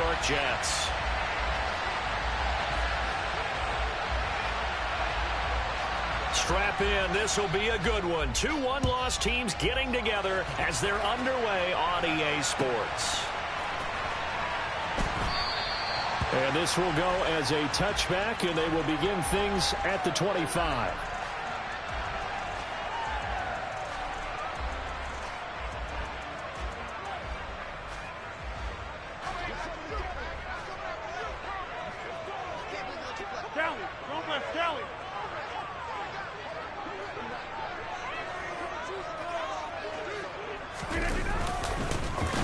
York Jets. Strap in. This will be a good one. 2 one-loss teams getting together as they're underway on EA Sports. And this will go as a touchback, and they will begin things at the 25.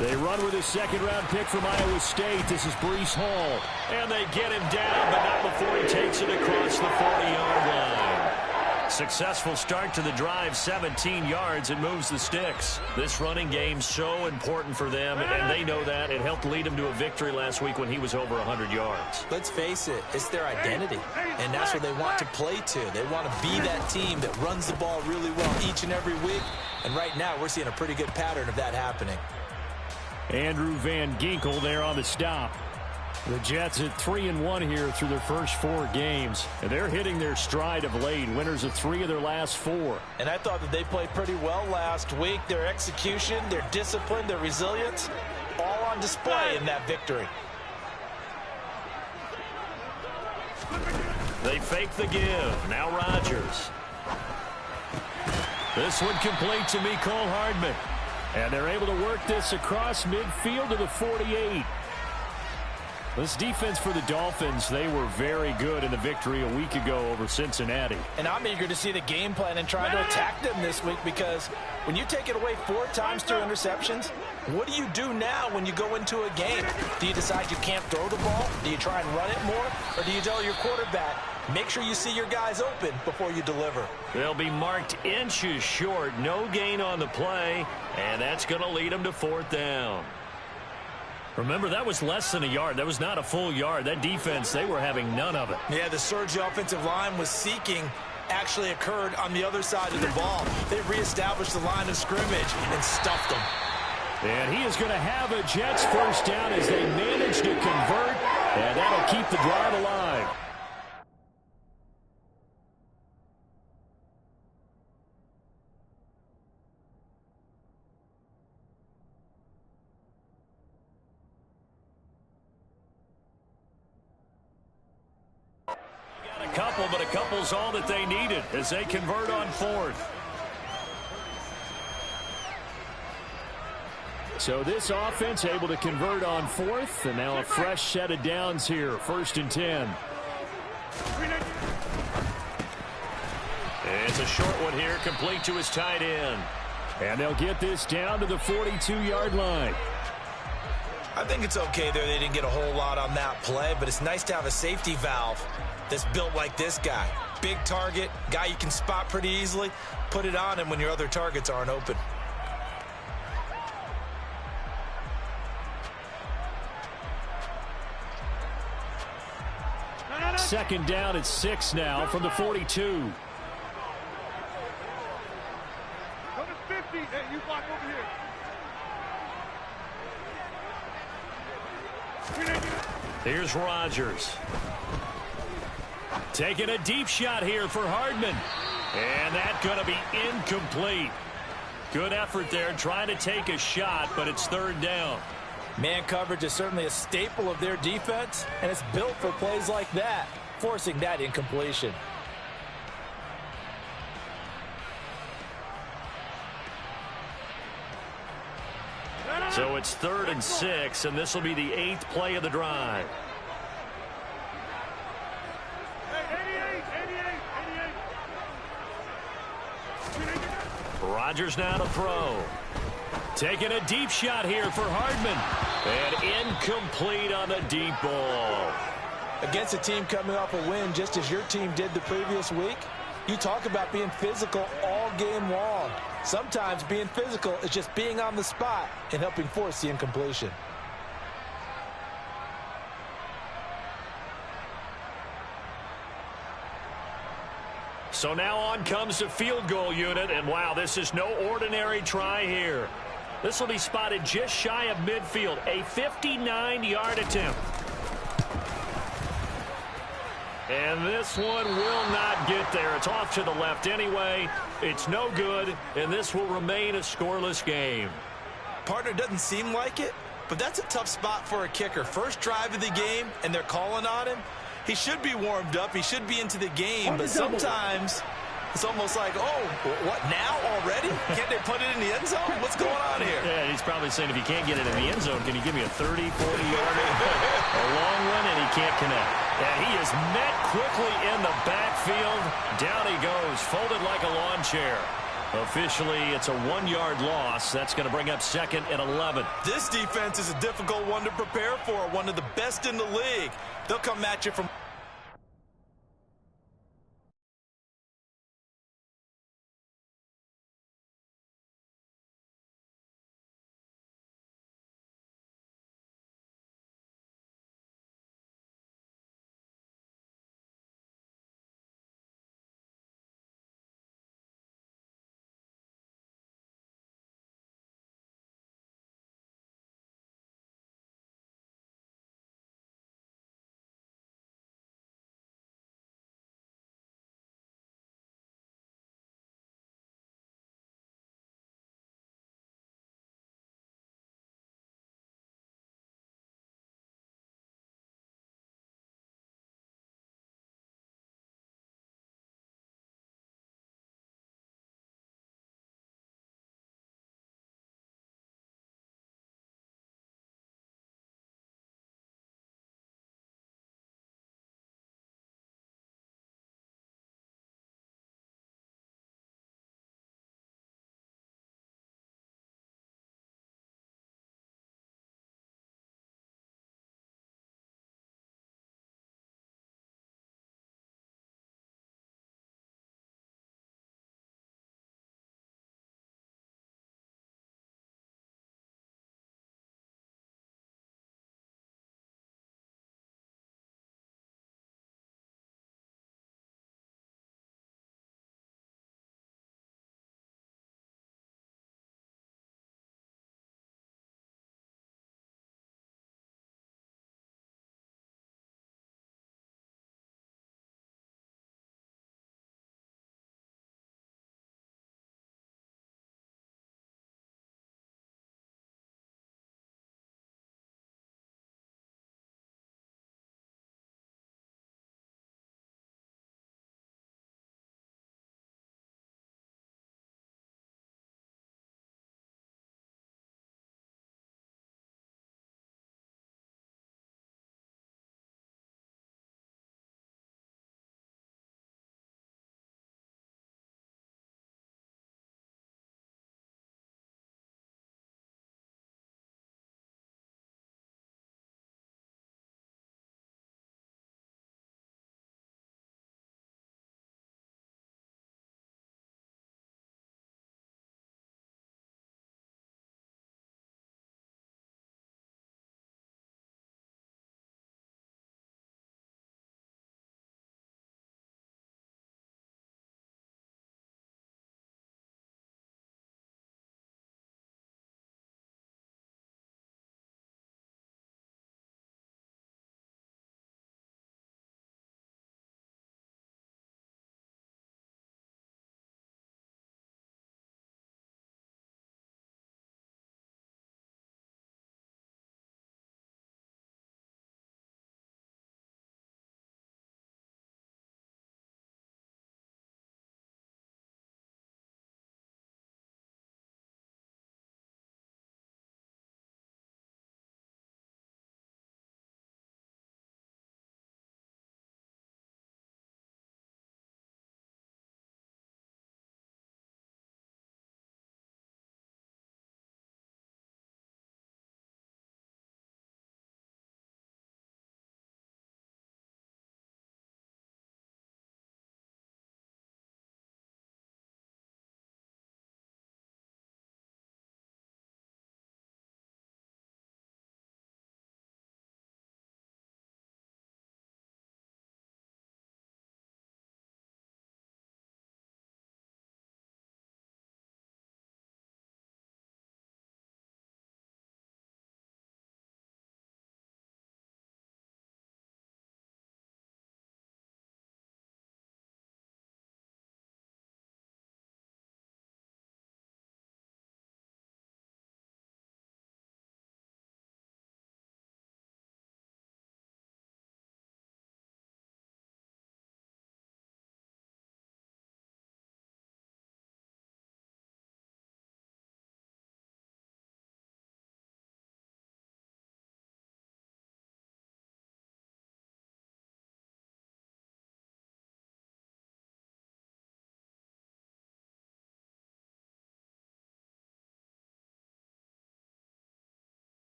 They run with a second-round pick from Iowa State. This is Breece Hall. And they get him down, but not before he takes it across the 40-yard line. Successful start to the drive, 17 yards, and moves the sticks. This running game so important for them, and they know that. It helped lead them to a victory last week when he was over 100 yards. Let's face it, it's their identity, and that's what they want to play to. They want to be that team that runs the ball really well each and every week, and right now we're seeing a pretty good pattern of that happening. Andrew Van Ginkel there on the stop. The Jets at 3-1 here through their first 4 games. And they're hitting their stride of late. Winners of 3 of their last 4. And I thought that they played pretty well last week. Their execution, their discipline, their resilience, all on display in that victory. They fake the give. Now Rodgers. This one complete to Mecole Hardman. And they're able to work this across midfield to the 48. This defense for the Dolphins, they were very good in the victory a week ago over Cincinnati. And I'm eager to see the game plan and try to attack them this week, because when you take it away 4 times through interceptions, what do you do now when you go into a game? Do you decide you can't throw the ball? Do you try and run it more? Or do you tell your quarterback, make sure you see your guys open before you deliver? They'll be marked inches short. No gain on the play, and that's going to lead them to 4th down. Remember, that was less than a yard. That was not a full yard. That defense, they were having none of it. Yeah, the surge the offensive line was seeking actually occurred on the other side of the ball. They reestablished the line of scrimmage and stuffed them. And he is going to have a Jets first down as they manage to convert, and that'll keep the drive alive. But a couple's all that they needed as they convert on 4th. So this offense able to convert on 4th, and now a fresh set of downs here, 1st and 10. It's a short one here, complete to his tight end. And they'll get this down to the 42-yard line. I think it's okay there. They didn't get a whole lot on that play, but it's nice to have a safety valve that's built like this guy. Big target, guy you can spot pretty easily. Put it on him when your other targets aren't open. Second down at 6 now from the 42. Go to 50. Hey, you block over here. Here's Rodgers. Taking a deep shot here for Hardman. And that's going to be incomplete. Good effort there trying to take a shot, but it's 3rd down. Man coverage is certainly a staple of their defense, and it's built for plays like that, forcing that incompletion. So it's 3rd and 6, and this will be the 8th play of the drive. Rodgers now to throw. Taking a deep shot here for Hardman. And incomplete on the deep ball. Against a team coming off a win just as your team did the previous week, you talk about being physical all game long. Sometimes being physical is just being on the spot and helping force the incompletion. So now on comes the field goal unit, and wow, this is no ordinary try here. This will be spotted just shy of midfield. A 59-yard attempt. And this one will not get there. It's off to the left anyway. It's no good, and this will remain a scoreless game. Partner, doesn't seem like it, but that's a tough spot for a kicker. First drive of the game, and they're calling on him. He should be warmed up. He should be into the game, but sometimes it's almost like, oh, what, now already? Can't they put it in the end zone? What's going on here? Yeah, he's probably saying, if you can't get it in the end zone, can you give me a 30, 40-yarder? A long one, and he can't connect. And he is met quickly in the backfield. Down he goes, folded like a lawn chair. Officially, it's a 1-yard loss. That's going to bring up 2nd and 11. This defense is a difficult one to prepare for, one of the best in the league. They'll come at you from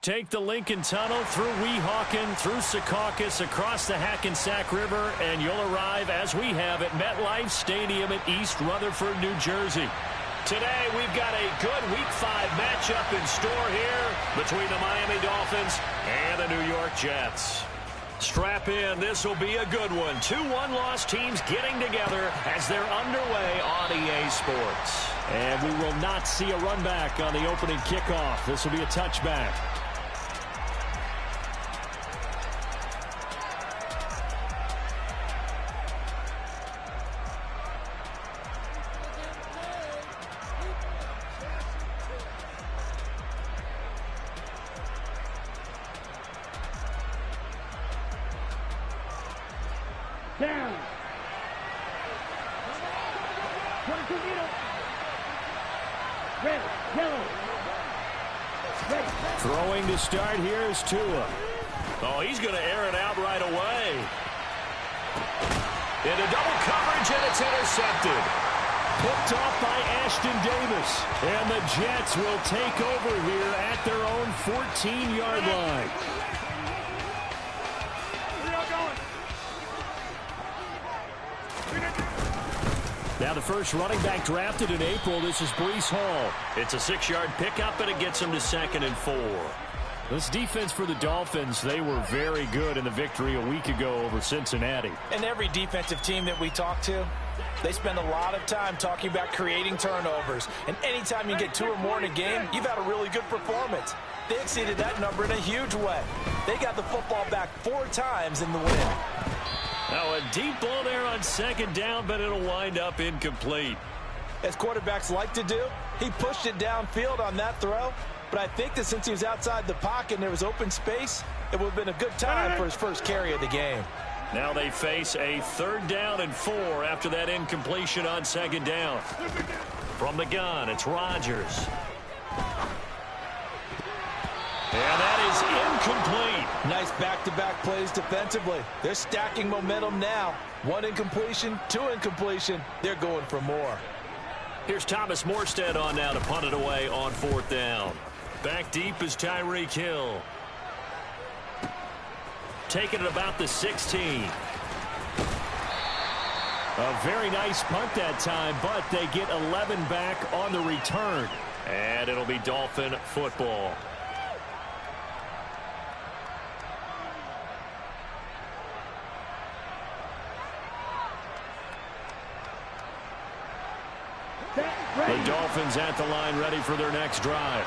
Take the Lincoln Tunnel through Weehawken, through Secaucus, across the Hackensack River, and you'll arrive, as we have, at MetLife Stadium in East Rutherford, New Jersey. Today, we've got a good Week 5 matchup in store here between the Miami Dolphins and the New York Jets. Strap in. This will be a good one. 2 one-loss teams getting together as they're underway on EA Sports. And we will not see a run back on the opening kickoff. This will be a touchback. Down. Red, yellow. Red. Throwing to start here is Tua. Oh, he's going to air it out right away. Into double coverage, and it's intercepted. Picked off by Ashton Davis. And the Jets will take over here at their own 14-yard line. Now the first running back drafted in April, this is Breece Hall. It's a 6-yard pickup, and it gets him to 2nd and 4. This defense for the Dolphins, they were very good in the victory a week ago over Cincinnati. And every defensive team that we talk to, they spend a lot of time talking about creating turnovers. And anytime you get 2 or more in a game, you've had a really good performance. They exceeded that number in a huge way. They got the football back 4 times in the win. Now a deep ball there on 2nd down, but it'll wind up incomplete. As quarterbacks like to do, he pushed it downfield on that throw. But I think that since he was outside the pocket and there was open space, it would have been a good time for his first carry of the game. Now they face a 3rd down and 4 after that incompletion on 2nd down. From the gun, it's Rodgers. And that is incomplete. Nice back-to-back plays defensively. They're stacking momentum now. 1 incompletion, 2 incompletion. They're going for more. Here's Thomas Morstead on now to punt it away on 4th down. Back deep is Tyreek Hill. Taking it about the 16. A very nice punt that time, but they get 11 back on the return. And it'll be Dolphin football. The Dolphins at the line ready for their next drive.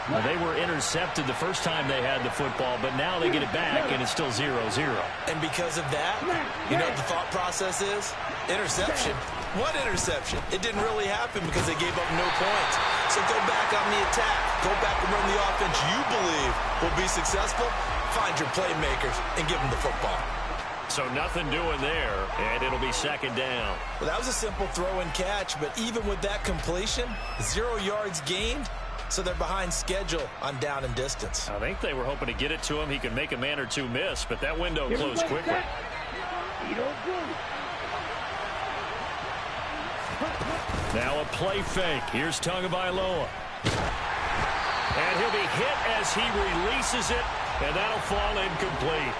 Now, they were intercepted the first time they had the football, but now they get it back, and it's still 0-0. And because of that, you know what the thought process is? Interception. What interception? It didn't really happen because they gave up no points. So go back on the attack. Go back and run the offense you believe will be successful. Find your playmakers and give them the football. So nothing doing there, and it'll be 2nd down. Well, that was a simple throw and catch, but even with that completion, 0 yards gained, so they're behind schedule on down and distance. I think they were hoping to get it to him. He could make a man or 2 miss, but that window closed quickly. Now a play fake. Here's Tagovailoa. And he'll be hit as he releases it, and that'll fall incomplete.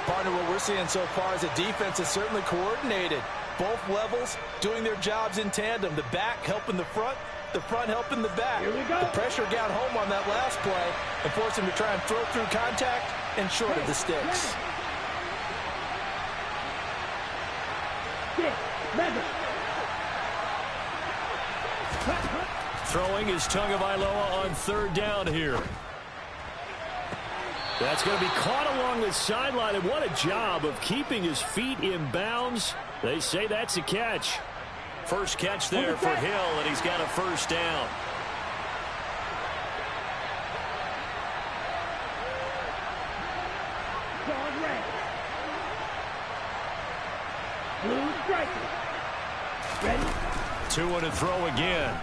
Partner, what we're seeing so far is the defense is certainly coordinated. Both levels doing their jobs in tandem. The back helping the front helping the back. The pressure got home on that last play and forced him to try and throw through contact and short of the sticks. Throwing is Tagovailoa on 3rd down here. That's going to be caught along the sideline, and what a job of keeping his feet in bounds. They say that's a catch. First catch there for Hill, and he's got a 1st down. Blue striker. Ready? Tua to throw again.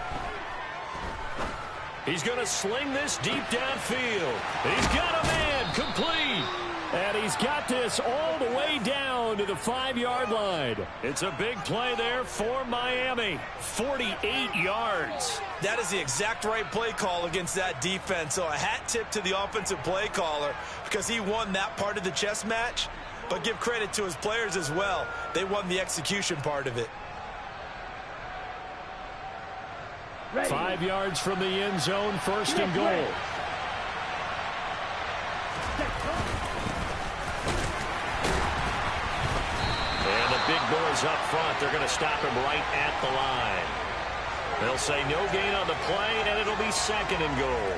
He's going to sling this deep downfield. He's got a man complete. And he's got this all the way down to the 5-yard line. It's a big play there for Miami. 48 yards. That is the exact right play call against that defense. So a hat tip to the offensive play caller because he won that part of the chess match. But give credit to his players as well. They won the execution part of it. Ready. 5 yards from the end zone, first and goal. And the big boys up front, they're going to stop him right at the line. They'll say no gain on the play, and it'll be second and goal.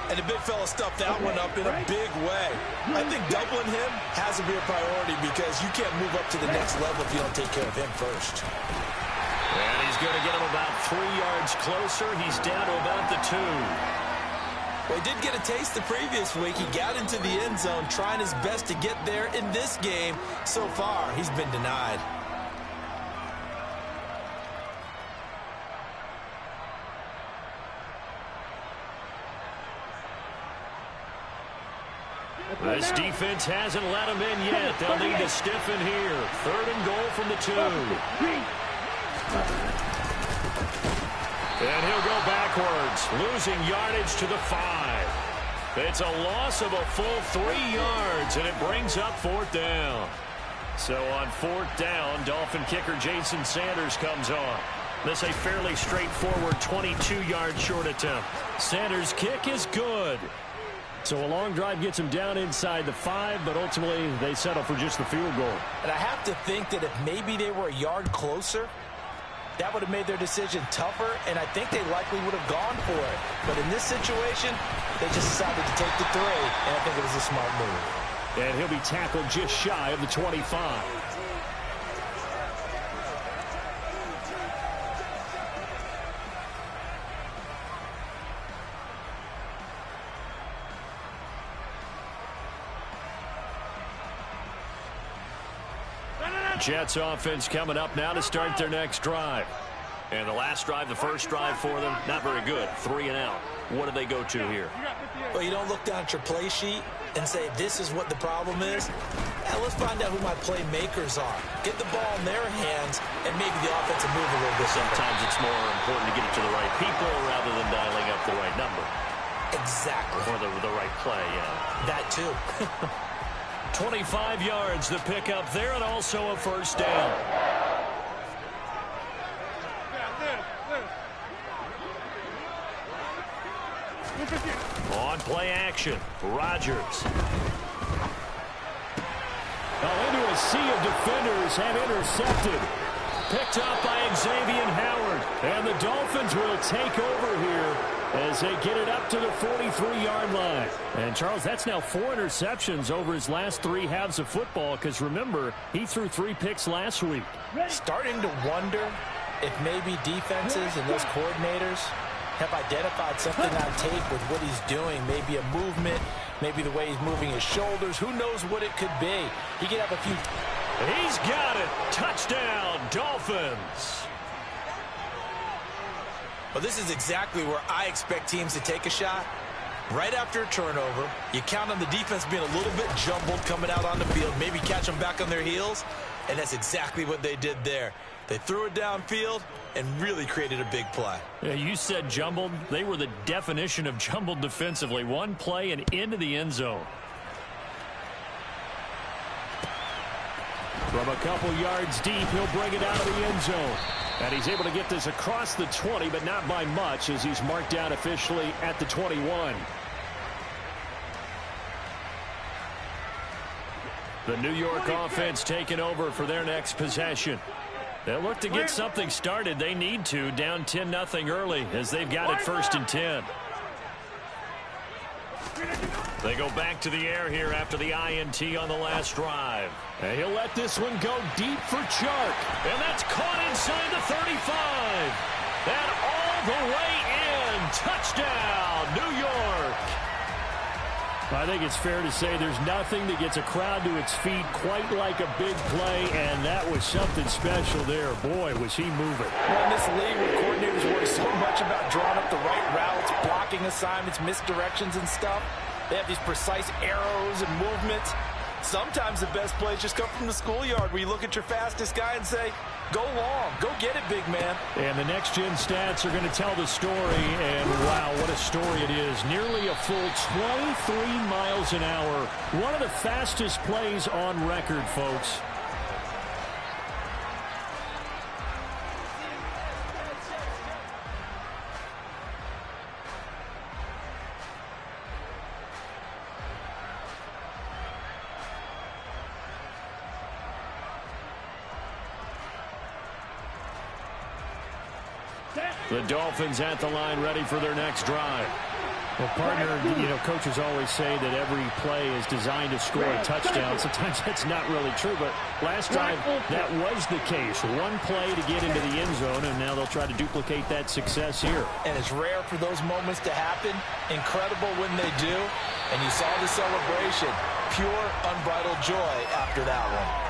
And the big fella stuffed that one up in a big way. I think doubling him has to be a priority because you can't move up to the next level if you don't take care of him first. And he's going to get him about 3 yards closer. He's down to about the 2. Well, he did get a taste the previous week. He got into the end zone trying his best to get there in this game. So far, he's been denied. This defense hasn't let him in yet. They'll need to stiffen here. Third and goal from the 2. And he'll go backwards, losing yardage to the 5. It's a loss of a full 3 yards, and it brings up 4th down. So on 4th down, Dolphin kicker Jason Sanders comes on. This a fairly straightforward 22-yard short attempt. Sanders' kick is good. So a long drive gets him down inside the 5, but ultimately they settle for just the field goal. And I have to think that if maybe they were a yard closer, that would have made their decision tougher, and I think they likely would have gone for it. But in this situation, they just decided to take the 3, and I think it was a smart move. And he'll be tackled just shy of the 25. Jets offense coming up now to start their next drive. And the last drive, the first drive for them, not very good. 3 and out. What do they go to here? Well, you don't look down at your play sheet and say, this is what the problem is. Now, let's find out who my playmakers are. Get the ball in their hands and maybe the offense will move a little bit. Sometimes it's more important to get it to the right people rather than dialing up the right number. Exactly. Or the right play, yeah. That too. 25 yards the pickup there, and also a first down. On play action, Rodgers. Into a sea of defenders and intercepted. Picked up by Xavier Howard. And the Dolphins will take over here as they get it up to the 43-yard line. And, Charles, that's now 4 interceptions over his last 3 halves of football because, remember, he threw 3 picks last week. Starting to wonder if maybe defenses and those coordinators have identified something on tape with what he's doing. Maybe a movement, maybe the way he's moving his shoulders. Who knows what it could be? He could have a few. He's got it. Touchdown, Dolphins. Well, this is exactly where I expect teams to take a shot. Right after a turnover, you count on the defense being a little bit jumbled coming out on the field, maybe catch them back on their heels, and that's exactly what they did there. They threw it downfield and really created a big play. Yeah, you said jumbled. They were the definition of jumbled defensively. One play and into the end zone. From a couple yards deep, he'll bring it out of the end zone. And he's able to get this across the 20, but not by much as he's marked down officially at the 21. The New York offense taking over for their next possession. They'll look to get something started. They need to, down 10-0 early as they've got it 1st and 10. They go back to the air here after the INT on the last drive. And he'll let this one go deep for Chark. And that's caught inside the 35. And all the way in. Touchdown, New York. I think it's fair to say there's nothing that gets a crowd to its feet quite like a big play, and that was something special there. Boy, was he moving. Well, in this league where coordinators worry so much about drawing up the right routes, blocking assignments, misdirections and stuff, They have these precise arrows and movements. Sometimes the best plays just come from the schoolyard where you look at your fastest guy and say, go long, go get it, big man. And the next-gen stats are going to tell the story, and wow, what a story it is. Nearly a full 23 miles an hour. One of the fastest plays on record, folks. The Dolphins at the line ready for their next drive. Well, partner, coaches always say that every play is designed to score a touchdown. Sometimes that's not really true, but last drive, that was the case. One play to get into the end zone, and now they'll try to duplicate that success here. And it's rare for those moments to happen. Incredible when they do. And you saw the celebration. Pure, unbridled joy after that one.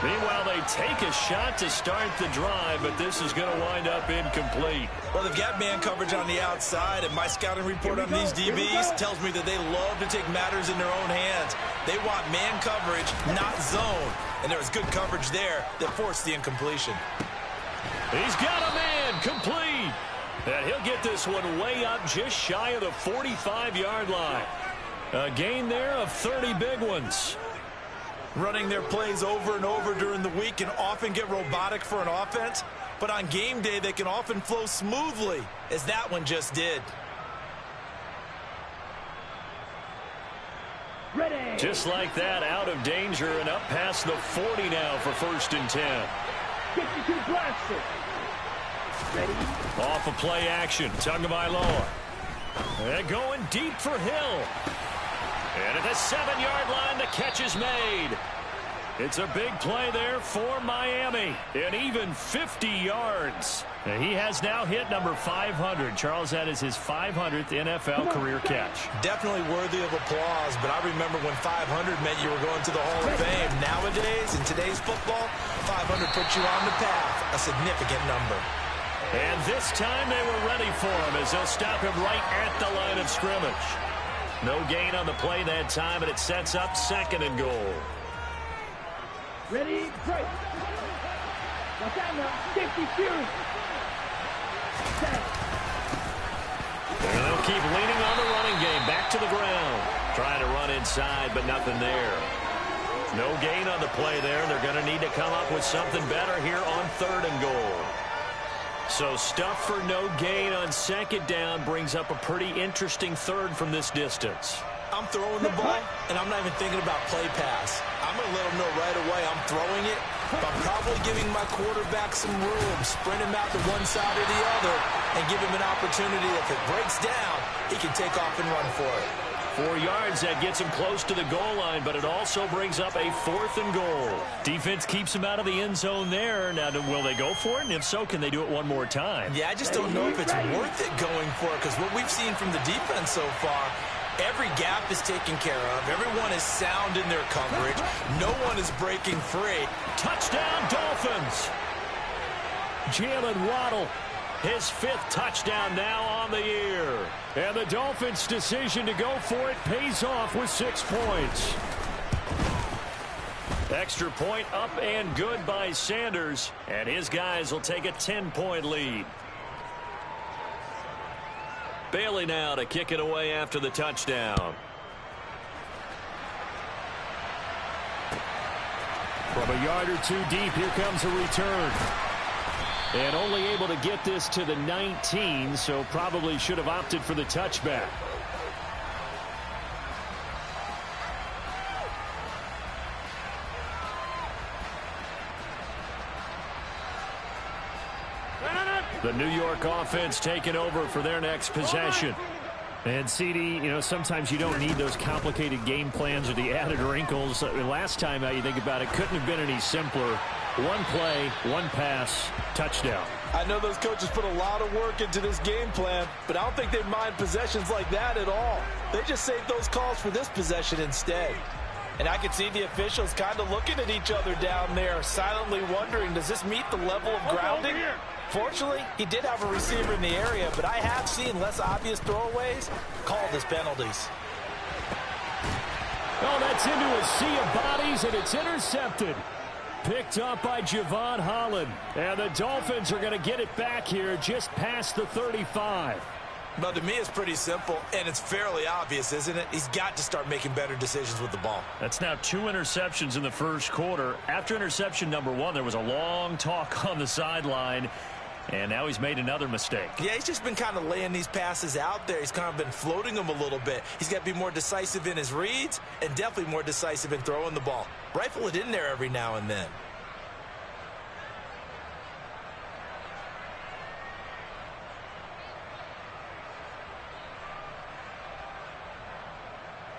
Meanwhile, they take a shot to start the drive, but this is going to wind up incomplete. Well, they've got man coverage on the outside, and my scouting report on these DBs tells me that they love to take matters in their own hands. They want man coverage, not zone. And there was good coverage there that forced the incompletion. He's got a man complete. And he'll get this one way up just shy of the 45-yard line. A gain there of 30 big ones. Running their plays over and over during the week can often get robotic for an offense, but on game day they can often flow smoothly, as that one just did. Ready. Just like that, out of danger and up past the 40 now for 1st and 10. 52 blaster. Ready. Off of play action, Tagovailoa. And going deep for Hill. And at the 7-yard line, the catch is made. It's a big play there for Miami. And even 50 yards. And he has now hit number 500. Charles, that is his 500th NFL career catch. Definitely worthy of applause, but I remember when 500 meant you were going to the Hall of Fame. Nowadays, in today's football, 500 puts you on the path, a significant number. And this time they were ready for him as they'll stop him right at the line of scrimmage. No gain on the play that time, and it sets up 2nd and goal. Ready, break. Watch out now. 52. Set. And they'll keep leaning on the running game. Back to the ground. Trying to run inside, but nothing there. No gain on the play there. They're going to need to come up with something better here on 3rd and goal. So stuff for no gain on 2nd down brings up a pretty interesting 3rd from this distance. I'm throwing the ball, and I'm not even thinking about play pass. I'm going to let him know right away I'm throwing it, but I'm probably giving my quarterback some room, sprint him out to one side or the other, and give him an opportunity. If it breaks down, he can take off and run for it. 4 yards, that gets him close to the goal line, but it also brings up a 4th and goal. Defense keeps him out of the end zone there. Now, will they go for it? And if so, can they do it one more time? Yeah, I just don't know if it's worth it going for it, because what we've seen from the defense so far, every gap is taken care of. Everyone is sound in their coverage. No one is breaking free. Touchdown, Dolphins! Jalen Waddle, his 5th touchdown now on the year. And the Dolphins' decision to go for it pays off with 6 points. Extra point up and good by Sanders. And his guys will take a 10-point lead. Bailey now to kick it away after the touchdown. From a yard or two deep, here comes a return. And only able to get this to the 19, so probably should have opted for the touchback. The New York offense taking over for their next possession. And CD, sometimes you don't need those complicated game plans or the added wrinkles. Last time out, you think about it, couldn't have been any simpler. One play, one pass, touchdown. I know those coaches put a lot of work into this game plan, but I don't think they mind possessions like that at all. They just saved those calls for this possession instead. And I could see the officials kind of looking at each other down there, silently wondering, does this meet the level of grounding? Fortunately, he did have a receiver in the area, but I have seen less obvious throwaways called as penalties. Oh, that's into a sea of bodies, and it's intercepted. Picked up by Javon Holland. And the Dolphins are going to get it back here just past the 35. Well, to me, it's pretty simple, and it's fairly obvious, isn't it? He's got to start making better decisions with the ball. That's now 2 interceptions in the first quarter. After interception number 1, there was a long talk on the sideline, and now he's made another mistake. Yeah, he's just been kind of laying these passes out there. He's kind of been floating them a little bit. He's got to be more decisive in his reads and definitely more decisive in throwing the ball. Rifle it in there every now and then.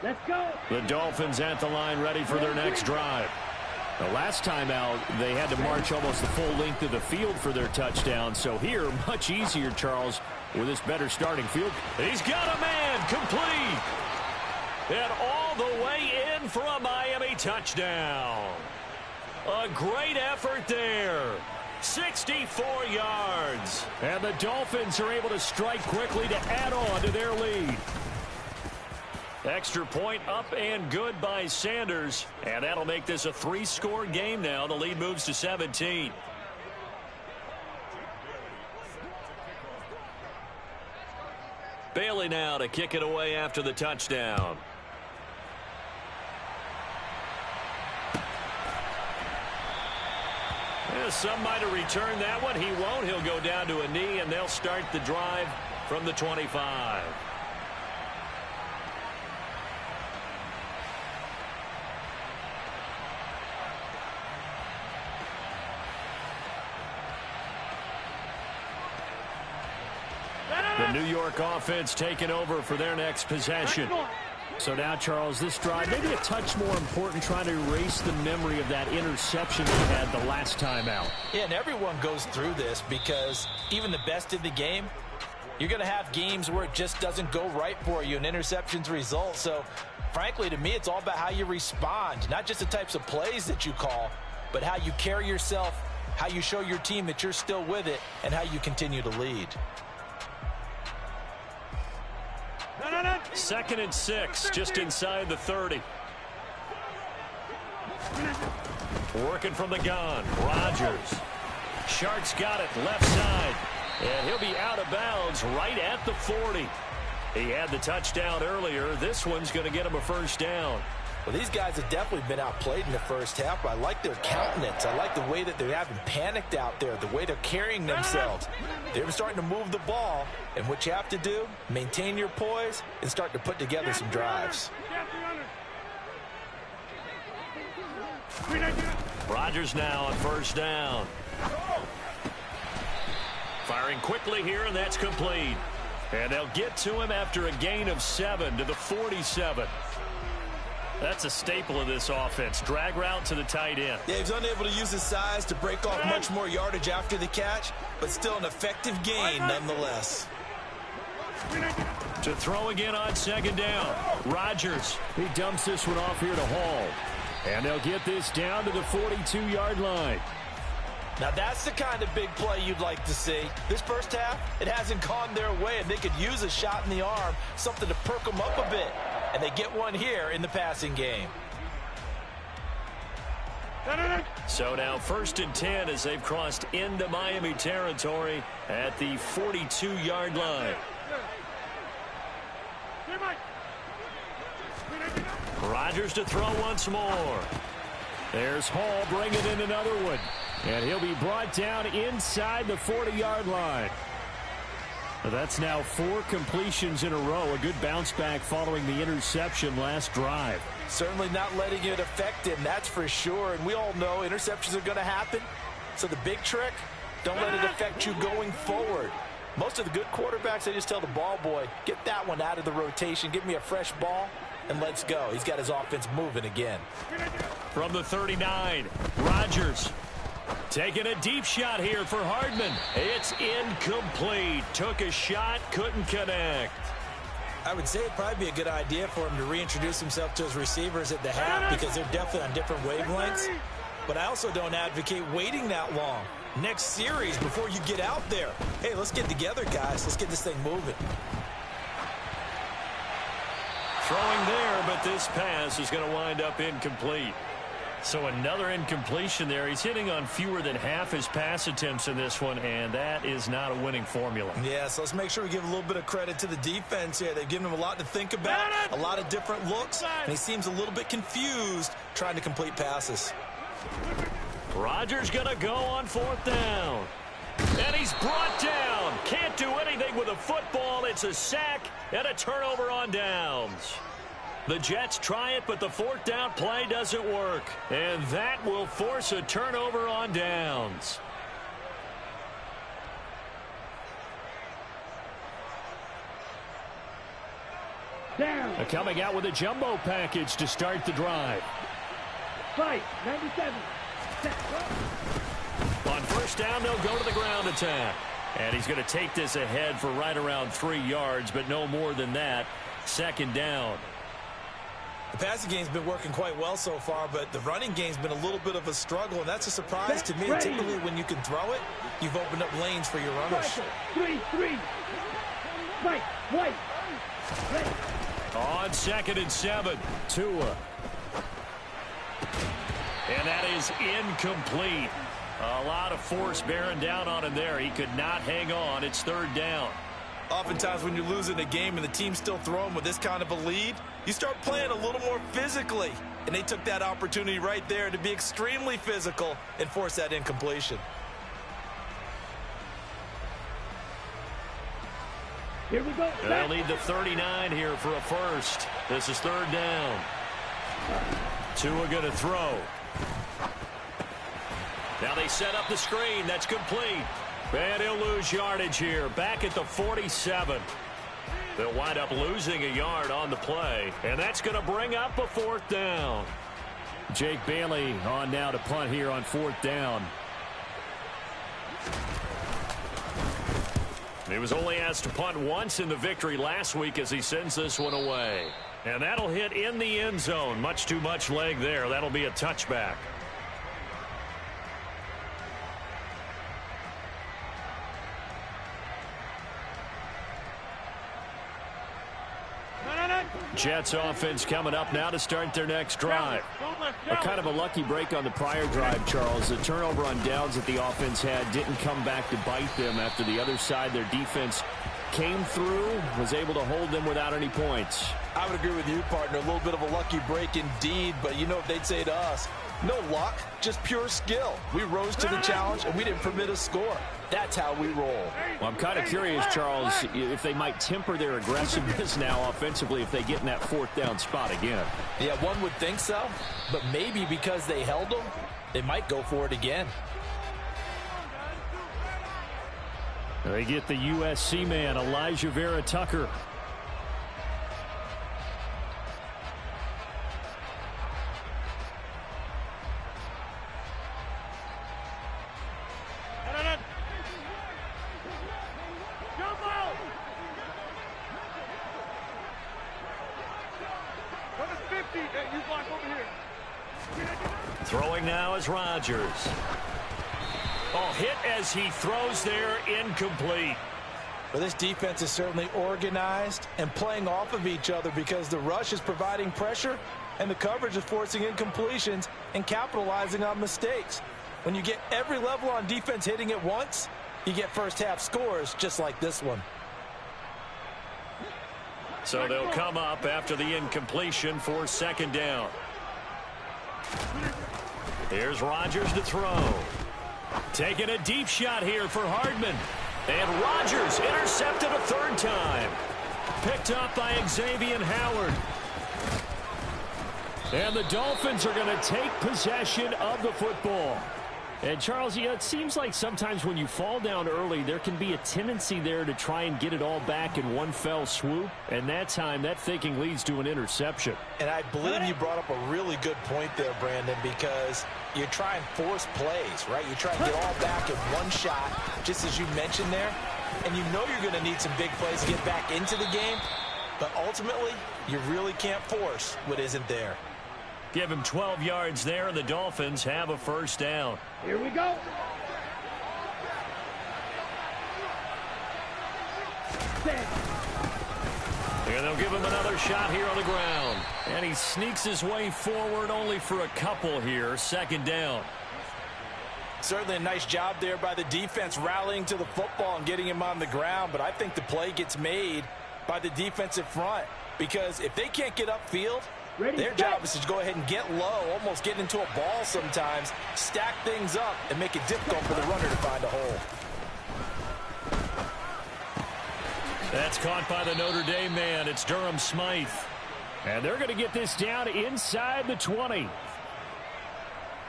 Let's go. The Dolphins at the line, ready for their next drive. The last time out, they had to march almost the full length of the field for their touchdown. So here, much easier, Charles, with this better starting field. He's got a man, complete. And all the way in for a Miami touchdown. A great effort there. 64 yards. And the Dolphins are able to strike quickly to add on to their lead. Extra point up and good by Sanders. And that'll make this a 3-score game now. The lead moves to 17. Bailey now to kick it away after the touchdown. Yeah, some might have returned that one. He won't. He'll go down to a knee, and they'll start the drive from the 25. The New York offense taking over for their next possession. So now, Charles, this drive maybe a touch more important, trying to erase the memory of that interception they had the last time out. Yeah, and everyone goes through this because even the best in the game, you're going to have games where it just doesn't go right for you and interceptions result. So, frankly, to me, it's all about how you respond, not just the types of plays that you call, but how you carry yourself, how you show your team that you're still with it, and how you continue to lead. 2nd and 6, just inside the 30. Working from the gun, Rodgers. Shark's got it, left side. And he'll be out of bounds right at the 40. He had the touchdown earlier. This one's going to get him a first down. Well, these guys have definitely been outplayed in the first half, but I like their countenance. I like the way that they haven't panicked out there, the way they're carrying themselves. They're starting to move the ball, and what you have to do, maintain your poise and start to put together some drives. Rodgers now on first down. Firing quickly here, and that's complete. And they'll get to him after a gain of 7 to the 47. That's a staple of this offense. Drag route to the tight end. Yeah, he's unable to use his size to break off much more yardage after the catch, but still an effective gain nonetheless. To throw again on 2nd down. Rodgers. He dumps this one off here to Hall. And they'll get this down to the 42-yard line. Now that's the kind of big play you'd like to see. This first half, it hasn't gone their way, and they could use a shot in the arm, something to perk them up a bit. And they get one here in the passing game. So now 1st and 10 as they've crossed into Miami territory at the 42-yard line. Rodgers to throw once more. There's Hall bringing in another one. And he'll be brought down inside the 40-yard line. That's now 4 completions in a row. A good bounce back following the interception last drive. Certainly not letting it affect him, that's for sure. And we all know interceptions are going to happen. So the big trick, don't let it affect you going forward. Most of the good quarterbacks, they just tell the ball boy, get that one out of the rotation, give me a fresh ball, and let's go. He's got his offense moving again. From the 39, Rodgers. Taking a deep shot here for Hardman. It's incomplete. Took a shot, couldn't connect. I would say it'd probably be a good idea for him to reintroduce himself to his receivers at the half because they're definitely on different wavelengths. But I also don't advocate waiting that long. Next series before you get out there. Hey, let's get together, guys. Let's get this thing moving. Throwing there, but this pass is going to wind up incomplete. So another incompletion there. He's hitting on fewer than half his pass attempts in this one, and that is not a winning formula. Yeah, so let's make sure we give a little bit of credit to the defense here. They've given him a lot to think about, a lot of different looks, and he seems a little bit confused trying to complete passes. Rodgers going to go on 4th down. And he's brought down. Can't do anything with a football. It's a sack and a turnover on downs. The Jets try it, but the 4th down play doesn't work. And that will force a turnover on downs. Down. Coming out with a jumbo package to start the drive. Fight. 97. On 1st down, they'll go to the ground attack. And he's going to take this ahead for right around 3 yards, but no more than that. 2nd down. The passing game's been working quite well so far, but the running game's been a little bit of a struggle, and that's a surprise to me. Typically, when you can throw it, you've opened up lanes for your runners. 3-3. Fight. White. Ready. On 2nd and 7. Tua. And that is incomplete. A lot of force bearing down on him there. He could not hang on. It's 3rd down. Oftentimes when you're losing a game and the team's still throwing with this kind of a lead, you start playing a little more physically. And they took that opportunity right there to be extremely physical and force that incompletion. Here we go. They'll need the 39 here for a first. This is 3rd down. Tua going to throw. Now they set up the screen. That's complete. And he'll lose yardage here. Back at the 47. They'll wind up losing a yard on the play. And that's going to bring up a 4th down. Jake Bailey on now to punt here on 4th down. He was only asked to punt once in the victory last week as he sends this one away. And that'll hit in the end zone. Much too much leg there. That'll be a touchback. Jets offense coming up now to start their next drive. A kind of a lucky break on the prior drive, Charles. The turnover on downs that the offense had didn't come back to bite them after the other side. Their defense came through, was able to hold them without any points. I would agree with you, partner. A little bit of a lucky break indeed, but you know what they'd say to us? No luck, just pure skill. We rose to the challenge, and we didn't permit a score. That's how we roll. Well, I'm kind of curious, Charles, if they might temper their aggressiveness now offensively if they get in that 4th down spot again. Yeah, one would think so, but maybe because they held them, they might go for it again. They get the USC man, Elijah Vera Tucker. Throwing now is Rodgers. Oh, hit as he throws there, incomplete. Well, this defense is certainly organized and playing off of each other because the rush is providing pressure and the coverage is forcing incompletions and capitalizing on mistakes. When you get every level on defense hitting at once, you get first half scores just like this one. So they'll come up after the incompletion for 2nd down. Here's Rodgers to throw. Taking a deep shot here for Hardman. And Rodgers intercepted a 3rd time. Picked up by Xavier Howard. And the Dolphins are going to take possession of the football. And, Charles, it seems like sometimes when you fall down early, there can be a tendency there to try and get it all back in one fell swoop. And that time, that thinking leads to an interception. And I believe you brought up a really good point there, Brandon, because you try and force plays, right? You try and get all back in one shot, just as you mentioned there. And you know you're going to need some big plays to get back into the game. But ultimately, you really can't force what isn't there. Give him 12 yards there, and the Dolphins have a 1st down. Here we go. And they'll give him another shot here on the ground. And he sneaks his way forward only for a couple here. Second down. Certainly a nice job there by the defense rallying to the football and getting him on the ground. But I think the play gets made by the defensive front. Because if they can't get upfield, their job is to go ahead and get low, almost get into a ball sometimes, stack things up, and make it difficult for the runner to find a hole. That's caught by the Notre Dame man. It's Durham Smythe. And they're going to get this down inside the 20.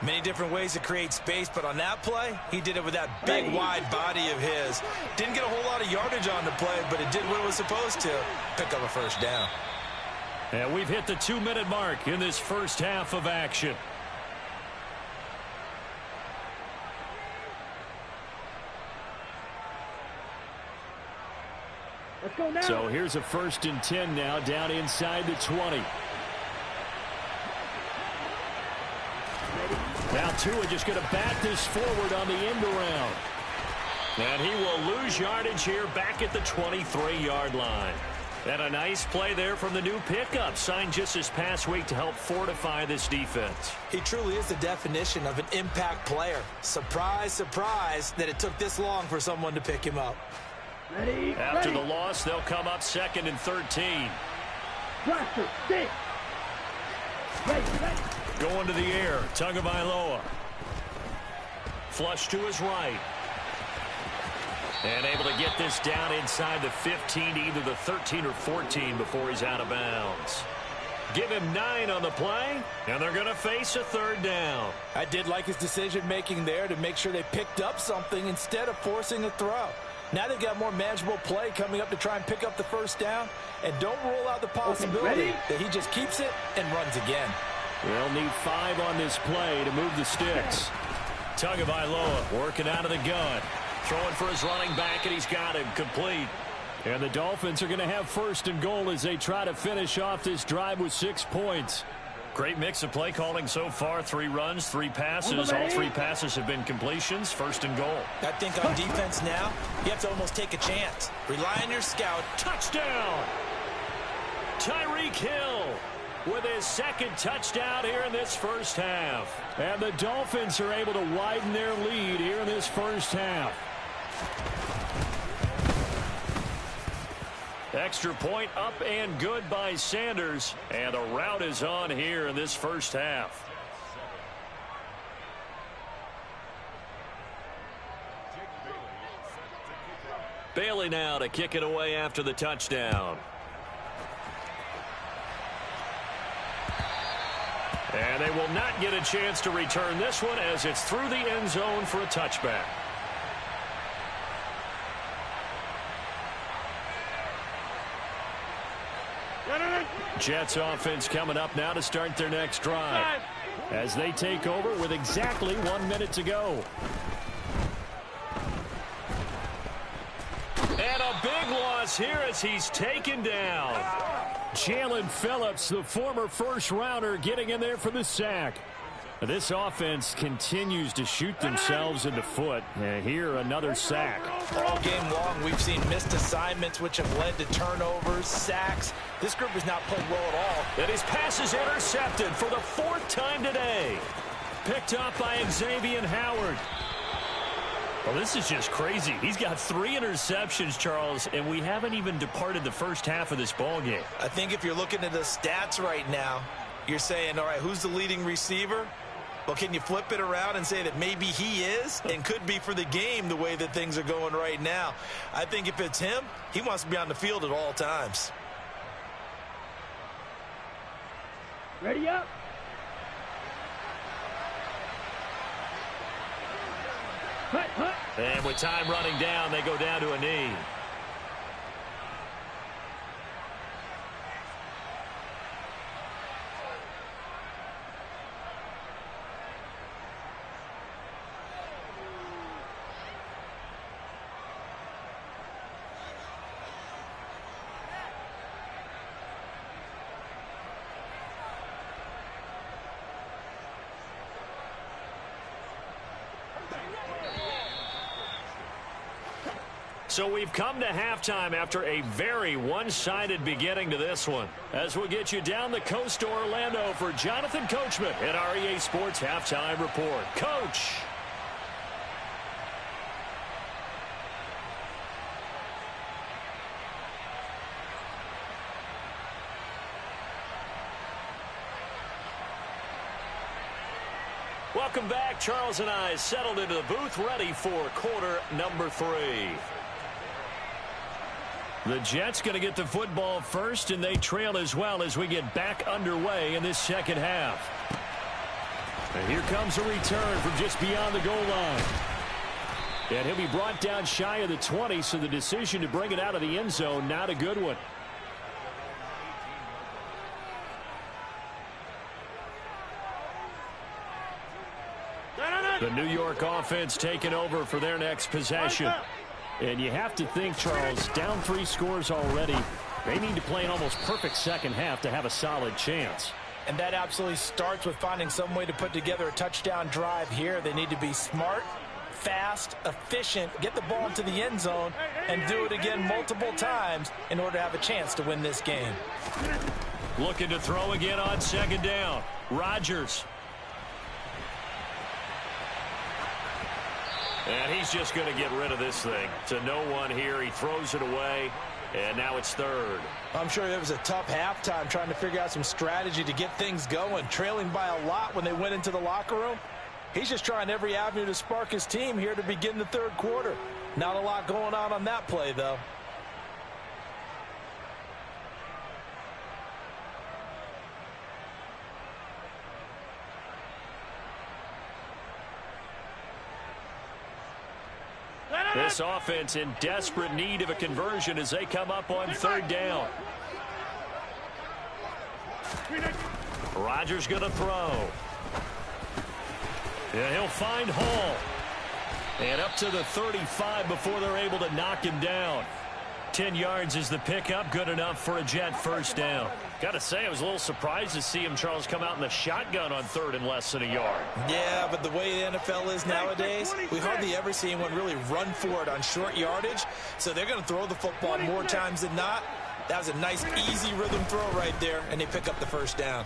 Many different ways to create space, but on that play, he did it with that big, wide body of his. Didn't get a whole lot of yardage on the play, but it did what it was supposed to. Pick up a first down. And we've hit the 2-minute mark in this first half of action. Let's go now. So here's a 1st and 10 now down inside the 20. Now Tua just going to bat this forward on the end around. And he will lose yardage here back at the 23-yard line. And a nice play there from the new pickup, signed just this past week to help fortify this defense. He truly is the definition of an impact player. Surprise, surprise that it took this long for someone to pick him up. Ready, After ready. the loss, they'll come up 2nd and 13. Blaster, stick. Ready, ready. Going to the air, Tagovailoa. Flush to his right. And able to get this down inside the 15, either the 13 or 14 before he's out of bounds. Give him 9 on the play, and they're going to face a 3rd down. I did like his decision-making there to make sure they picked up something instead of forcing a throw. Now they've got more manageable play coming up to try and pick up the 1st down, and don't rule out the possibility that he just keeps it and runs again. They'll need 5 on this play to move the sticks. Tagovailoa working out of the gun. Throwing for his running back, and he's got him complete. And the Dolphins are going to have 1st and goal as they try to finish off this drive with 6 points. Great mix of play calling so far. 3 runs, 3 passes. All 3 passes have been completions. 1st and goal. I think on defense now, you have to almost take a chance. Rely on your scout. Touchdown! Tyreek Hill with his 2nd touchdown here in this first half. And the Dolphins are able to widen their lead here in this first half. Extra point up and good by Sanders. And the route is on here in this first half. Bailey now to kick it away after the touchdown. And they will not get a chance to return this one as it's through the end zone for a touchback. Jets offense coming up now to start their next drive as they take over with exactly 1 minute to go. And a big loss here as he's taken down. Jalen Phillips, the former first-rounder, getting in there for the sack. This offense continues to shoot themselves in the foot. And here, another sack. All game long, we've seen missed assignments, which have led to turnovers, sacks. This group has not played well at all. And his pass is intercepted for the 4th time today. Picked up by Xavier Howard. Well, this is just crazy. He's got 3 interceptions, Charles, and we haven't even departed the first half of this ball game. I think if you're looking at the stats right now, you're saying, all right, who's the leading receiver? Well, can you flip it around and say that maybe he is and could be for the game the way that things are going right now? I think if it's him, he wants to be on the field at all times. Ready up. Hut, hut. And with time running down, they go down to a knee. So we've come to halftime after a very one-sided beginning to this one. As we'll get you down the coast to Orlando for Jonathan Coachman at our EA Sports Halftime Report. Coach. Welcome back. Charles and I settled into the booth, ready for quarter number 3. The Jets going to get the football first, and they trail as well as we get back underway in this second half. And here comes a return from just beyond the goal line. And he'll be brought down shy of the 20, so the decision to bring it out of the end zone, not a good one. The New York offense taking over for their next possession. And you have to think, Charles, down 3 scores already. They need to play an almost perfect second half to have a solid chance. And that absolutely starts with finding some way to put together a touchdown drive here. They need to be smart, fast, efficient, get the ball into the end zone, and do it again multiple times in order to have a chance to win this game. Looking to throw again on second down. Rodgers. And he's just going to get rid of this thing. To no one here. He throws it away. And now it's third. I'm sure it was a tough halftime trying to figure out some strategy to get things going. Trailing by a lot when they went into the locker room. He's just trying every avenue to spark his team here to begin the third quarter. Not a lot going on that play, though. This offense in desperate need of a conversion as they come up on third down. Rodgers going to throw. And he'll find Hall. And up to the 35 before they're able to knock him down. 10 yards is the pickup. Good enough for a Jet first down. Got to say, I was a little surprised to see him, Charles, come out in the shotgun on third and less than a yard. Yeah, but the way the NFL is nowadays, we hardly ever see anyone really run for it on short yardage. So they're going to throw the football more times than not. That was a nice, easy rhythm throw right there, and they pick up the first down.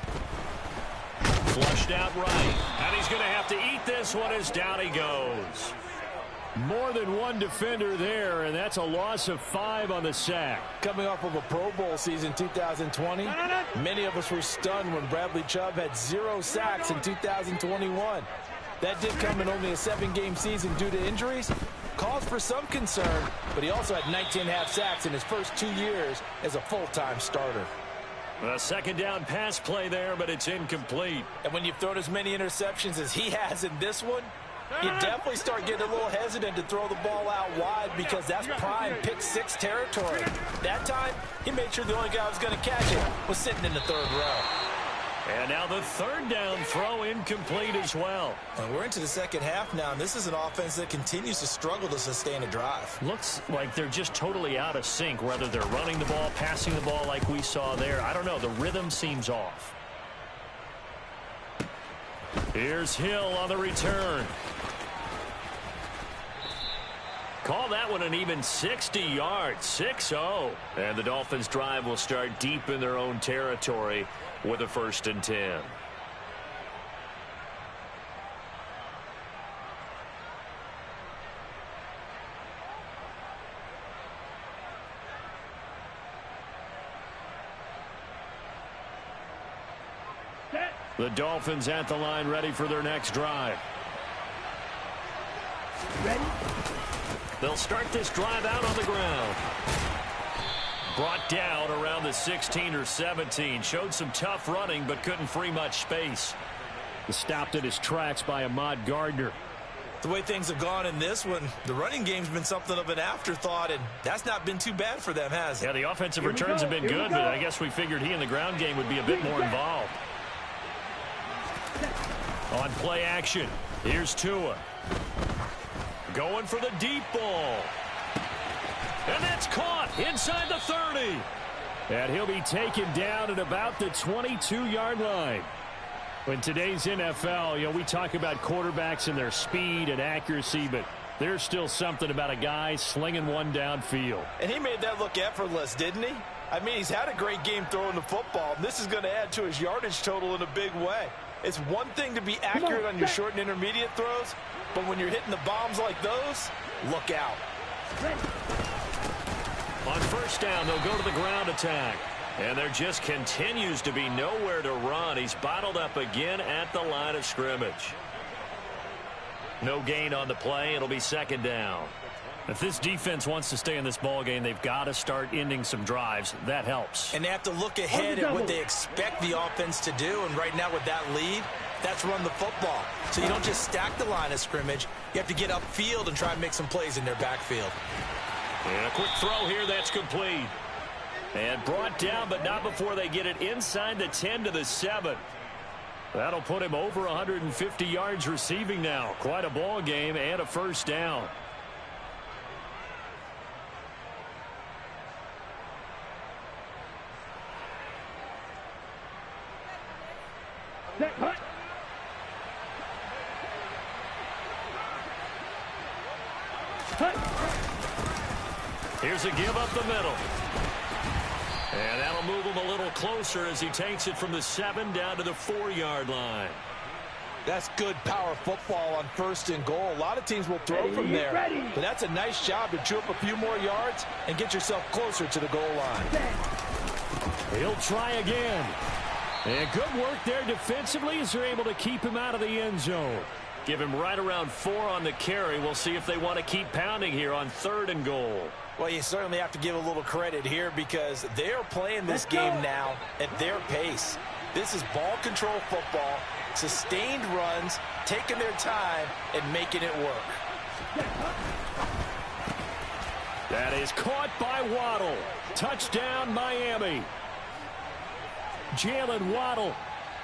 Flushed out right. And he's going to have to eat this one as down he goes. More than one defender there, and that's a loss of 5 on the sack. Coming off of a Pro Bowl season 2020, many of us were stunned when Bradley Chubb had 0 sacks in 2021. That did come in only a 7-game season due to injuries. Cause for some concern, but he also had 19.5 sacks in his first 2 years as a full-time starter. A second down pass play there, but it's incomplete. And when you've thrown as many interceptions as he has in this one, you definitely start getting a little hesitant to throw the ball out wide because that's prime pick 6 territory. That time, he made sure the only guy who was going to catch it was sitting in the third row. And now the third down throw incomplete as well. And we're into the second half now, and this is an offense that continues to struggle to sustain a drive. Looks like they're just totally out of sync, whether they're running the ball, passing the ball like we saw there. I don't know. The rhythm seems off. Here's Hill on the return. Call that one an even 60 yards, 6-0. And the Dolphins' drive will start deep in their own territory with a 1st and 10. The Dolphins at the line, ready for their next drive. Ready? They'll start this drive out on the ground. Brought down around the 16 or 17. Showed some tough running, but couldn't free much space. Stopped in his tracks by Ahmad Gardner. The way things have gone in this one, the running game's been something of an afterthought, and that's not been too bad for them, has it? Yeah, the offensive returns have been good, but I guess we figured he in the ground game would be a bit more involved. On play action, here's Tua. Going for the deep ball. And that's caught inside the 30. And he'll be taken down at about the 22-yard line. In today's NFL, we talk about quarterbacks and their speed and accuracy, but There's still something about a guy slinging one downfield. And he made that look effortless, didn't he? I mean, he's had a great game throwing the football. This is going to add to his yardage total in a big way. It's one thing to be accurate on your short and intermediate throws, but when you're hitting the bombs like those, look out. On first down, they'll go to the ground attack. And there just continues to be nowhere to run. He's bottled up again at the line of scrimmage. No gain on the play. It'll be second down. If this defense wants to stay in this ball game, they've got to start ending some drives. That helps. And they have to look ahead at what they expect the offense to do. And right now with that lead, that's run the football. So you don't just stack the line of scrimmage. You have to get upfield and try and make some plays in their backfield. And a quick throw here that's complete. And brought down, but not before they get it inside the 10 to the 7. That'll put him over 150 yards receiving now. Quite a ball game and a first down. Here's a give up the middle. And that'll move him a little closer as he takes it from the 7 down to the 4-yard line. That's good power football on first and goal. A lot of teams will throw from there. But that's a nice job to chew up a few more yards and get yourself closer to the goal line. He'll try again. And good work there defensively as they're able to keep him out of the end zone. Give him right around 4 on the carry. We'll see if they want to keep pounding here on 3rd and goal. Well, you certainly have to give a little credit here because they are playing this game now at their pace. This is ball control football, sustained runs, taking their time, and making it work. That is caught by Waddle. Touchdown, Miami. Jalen Waddle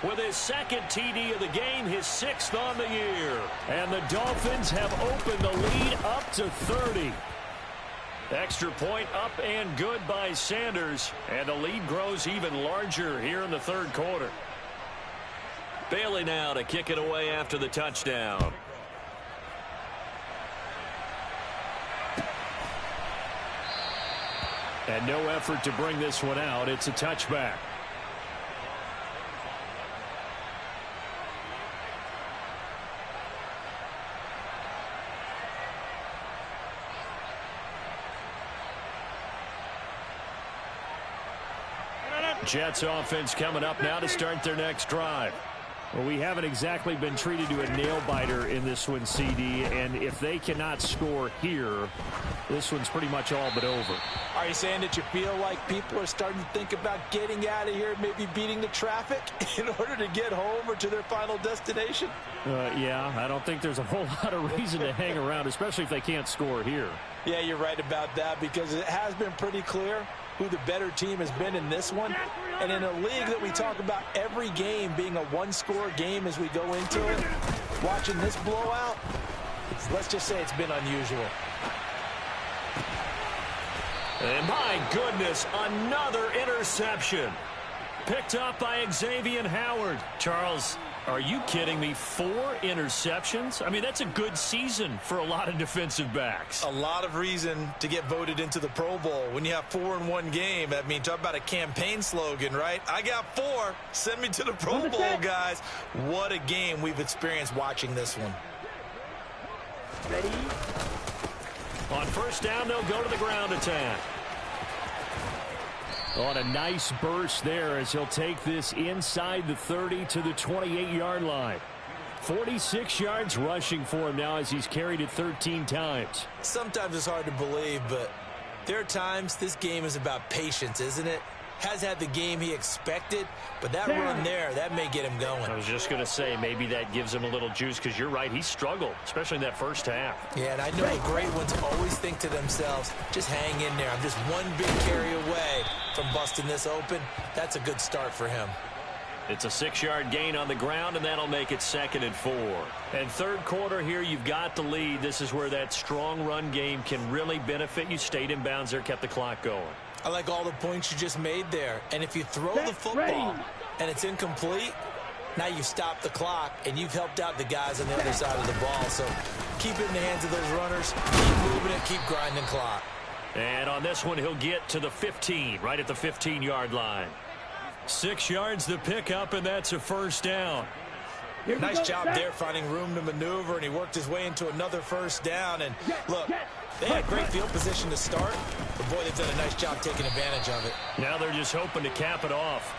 with his second TD of the game, his 6th on the year. And the Dolphins have opened the lead up to 30. Extra point up and good by Sanders. And the lead grows even larger here in the 3rd quarter. Bailey now to kick it away after the touchdown. And no effort to bring this one out. It's a touchback. Jets offense coming up now to start their next drive. Well, we haven't exactly been treated to a nail-biter in this one, CD, and if they cannot score here, this one's pretty much all but over. Are you saying that you feel like people are starting to think about getting out of here, maybe beating the traffic in order to get home or to their final destination? Yeah, I don't think there's a whole lot of reason to hang around, especially if they can't score here. Yeah, you're right about that because it has been pretty clear who the better team has been in this one. And in a league that we talk about every game being a one-score game as we go into it, watching this blowout, let's just say it's been unusual. And my goodness, another interception. Picked up by Xavier Howard. Charles, are you kidding me? 4 interceptions? I mean, that's a good season for a lot of defensive backs. A lot of reason to get voted into the Pro Bowl. When you have 4 in one game, I mean, talk about a campaign slogan, right? I got 4. Send me to the Pro Bowl, guys. What a game we've experienced watching this one. Ready? On first down, they'll go to the ground attack. On a nice burst there as he'll take this inside the 30 to the 28-yard line. 46 yards rushing for him now as he's carried it 13 times. Sometimes it's hard to believe, but there are times this game is about patience, isn't it? Has had the game he expected, but that run there, that may get him going. I was just going to say, maybe that gives him a little juice because you're right, he struggled, especially in that first half. Yeah, and I know the great ones always think to themselves, just hang in there. I'm just one big carry away from busting this open. That's a good start for him. It's a 6-yard gain on the ground, and that'll make it 2nd and 4. And 3rd quarter here, you've got the lead. This is where that strong run game can really benefit you. Stayed in bounds there, kept the clock going. I like all the points you just made there. And if you throw the football and it's incomplete, now you stop the clock and you've helped out the guys on the other side of the ball. So keep it in the hands of those runners. Keep moving it, keep grinding clock. And on this one, he'll get to the 15, right at the 15-yard line. 6 yards to pick up, and that's a first down. Nice job there finding room to maneuver, and he worked his way into another first down. And look, they had great field position to start, but boy, they've done a nice job taking advantage of it. Now they're just hoping to cap it off.